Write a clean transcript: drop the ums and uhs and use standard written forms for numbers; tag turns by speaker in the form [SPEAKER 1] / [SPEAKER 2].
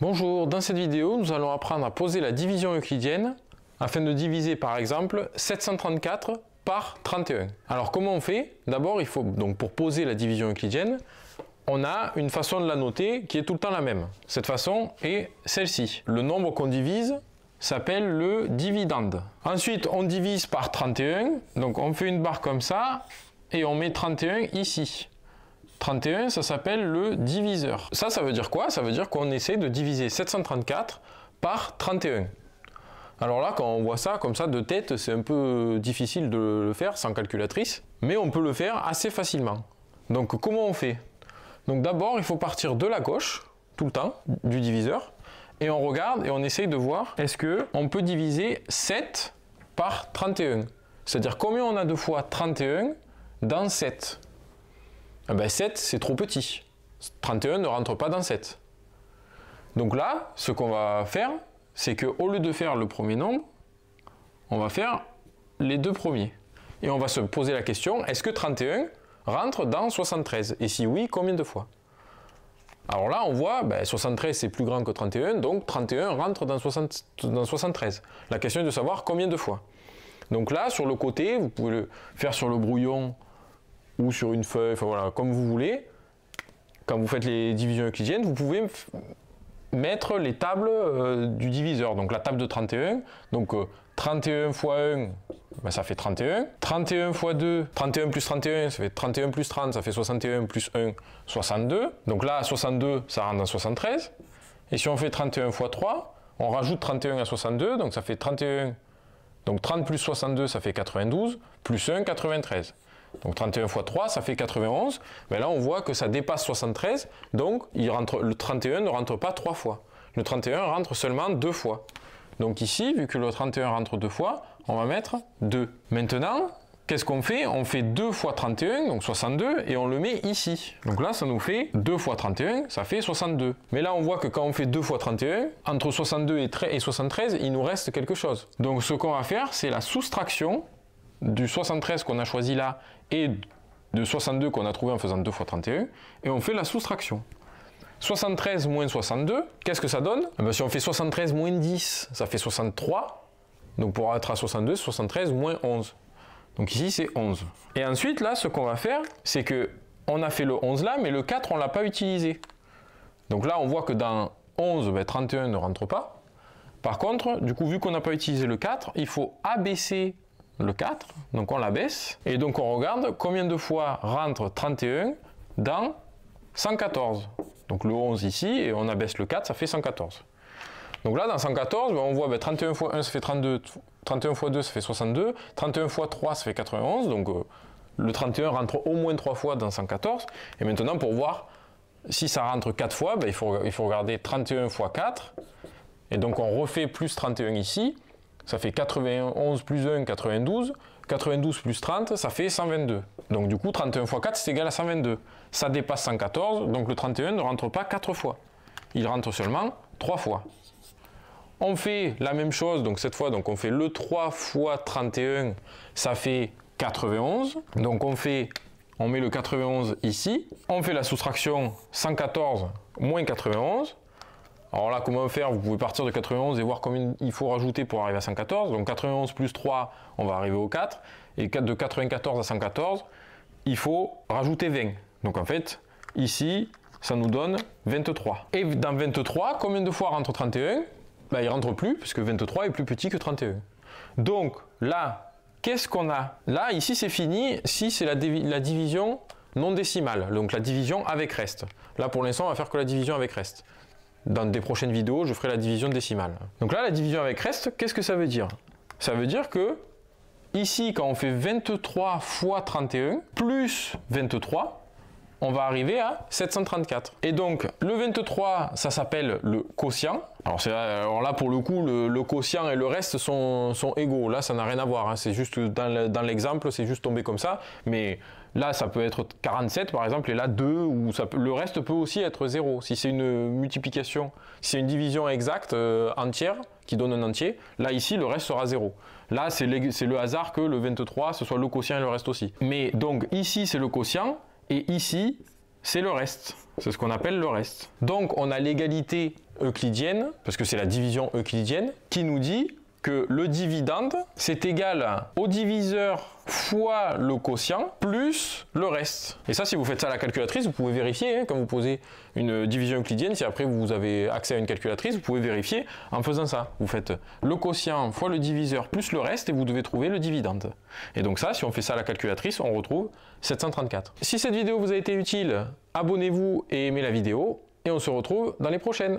[SPEAKER 1] Bonjour, dans cette vidéo, nous allons apprendre à poser la division euclidienne afin de diviser par exemple 734 par 31. Alors comment on fait? D'abord, il faut donc pour poser la division euclidienne, on a une façon de la noter qui est tout le temps la même. Cette façon est celle-ci. Le nombre qu'on divise s'appelle le dividende. Ensuite, on divise par 31, donc on fait une barre comme ça et on met 31 ici. 31, ça s'appelle le diviseur. Ça veut dire quoi? Ça veut dire qu'on essaie de diviser 734 par 31. Alors là, quand on voit ça comme ça de tête, c'est un peu difficile de le faire sans calculatrice, mais on peut le faire assez facilement. Donc comment on fait? Donc d'abord, il faut partir de la gauche, tout le temps, du diviseur, et on regarde et on essaye de voir est-ce qu'on peut diviser 7 par 31. C'est-à-dire combien on a de fois 31 dans 7. Eh ben 7, c'est trop petit. 31 ne rentre pas dans 7. Donc là, ce qu'on va faire, c'est qu'au lieu de faire le premier nombre, on va faire les deux premiers. Et on va se poser la question, est-ce que 31 rentre dans 73? Et si oui, combien de fois? Alors là, on voit, 73 c'est plus grand que 31, donc 31 rentre dans 73. La question est de savoir combien de fois. Donc là, sur le côté, vous pouvez le faire sur le brouillon, ou sur une feuille, enfin voilà, comme vous voulez. Quand vous faites les divisions euclidiennes, vous pouvez mettre les tables du diviseur. Donc la table de 31, donc 31 fois 1, ça fait 31. 31 fois 2, 31 plus 31, ça fait 31 plus 30, ça fait 61 plus 1, 62. Donc là, 62, ça rentre dans 73. Et si on fait 31 fois 3, on rajoute 31 à 62, donc ça fait 31. Donc 30 plus 62, ça fait 92, plus 1, 93. Donc 31 fois 3, ça fait 91. Mais là, on voit que ça dépasse 73. Donc, le 31 ne rentre pas 3 fois. Le 31 rentre seulement 2 fois. Donc ici, vu que le 31 rentre 2 fois, on va mettre 2. Maintenant, qu'est-ce qu'on fait? On fait 2 fois 31, donc 62, et on le met ici. Donc là, ça nous fait 2 fois 31, ça fait 62. Mais là, on voit que quand on fait 2 fois 31, entre 62 et 73, il nous reste quelque chose. Donc ce qu'on va faire, c'est la soustraction du 73 qu'on a choisi là et de 62 qu'on a trouvé en faisant 2 fois 31, et on fait la soustraction. 73 moins 62, qu'est-ce que ça donne? Si on fait 73 moins 10, ça fait 63. Donc pour être à 62, 73 moins 11. Donc ici c'est 11. Et ensuite là, ce qu'on va faire, c'est que on a fait le 11 là, mais le 4 on ne l'a pas utilisé. Donc là on voit que dans 11, 31 ne rentre pas. Par contre, du coup, vu qu'on n'a pas utilisé le 4, il faut abaisser le 4, donc on l'abaisse, et donc on regarde combien de fois rentre 31 dans 114. Donc le 11 ici, et on abaisse le 4, ça fait 114. Donc là, dans 114, on voit 31 fois 1, ça fait 32, 31 fois 2, ça fait 62, 31 fois 3, ça fait 91, donc le 31 rentre au moins 3 fois dans 114, et maintenant pour voir si ça rentre 4 fois, il faut regarder 31 fois 4, et donc on refait plus 31 ici, ça fait 91 plus 1, 92. 92 plus 30, ça fait 122. Donc du coup, 31 fois 4, c'est égal à 122. Ça dépasse 114, donc le 31 ne rentre pas 4 fois. Il rentre seulement 3 fois. On fait la même chose, donc cette fois, donc on fait le 3 fois 31, ça fait 91. Donc on met le 91 ici. On fait la soustraction 114 moins 91. Alors là, comment faire? Vous pouvez partir de 91 et voir combien il faut rajouter pour arriver à 114. Donc 91 plus 3, on va arriver au 4. Et de 94 à 114, il faut rajouter 20. Donc en fait, ici, ça nous donne 23. Et dans 23, combien de fois rentre 31? Il ne rentre plus, puisque 23 est plus petit que 31. Donc là, qu'est-ce qu'on a? Là, ici, c'est fini. Ici, c'est la division non décimale, donc la division avec reste. Là, pour l'instant, on va faire que la division avec reste. Dans des prochaines vidéos, je ferai la division décimale. Donc là, la division avec reste, qu'est-ce que ça veut dire? Ça veut dire que, ici, quand on fait 23 fois 31, plus 23, on va arriver à 734. Et donc, le 23, ça s'appelle le quotient. Alors là, pour le coup, le quotient et le reste sont égaux. Là, ça n'a rien à voir. Hein. C'est juste, dans l'exemple, c'est juste tombé comme ça. Mais là, ça peut être 47, par exemple, et là, 2, ou le reste peut aussi être 0. Si c'est une multiplication, si c'est une division exacte, entière, qui donne un entier, là, ici, le reste sera 0. Là, c'est le hasard que le 23, ce soit le quotient et le reste aussi. Mais donc, ici, c'est le quotient, et ici, c'est le reste. C'est ce qu'on appelle le reste. Donc on a l'égalité euclidienne, parce que c'est la division euclidienne, qui nous dit que le dividende, c'est égal au diviseur fois le quotient plus le reste. Et ça, si vous faites ça à la calculatrice, vous pouvez vérifier, hein, quand vous posez une division euclidienne, si après vous avez accès à une calculatrice, vous pouvez vérifier en faisant ça. Vous faites le quotient fois le diviseur plus le reste et vous devez trouver le dividende. Et donc ça, si on fait ça à la calculatrice, on retrouve 734. Si cette vidéo vous a été utile, abonnez-vous et aimez la vidéo et on se retrouve dans les prochaines.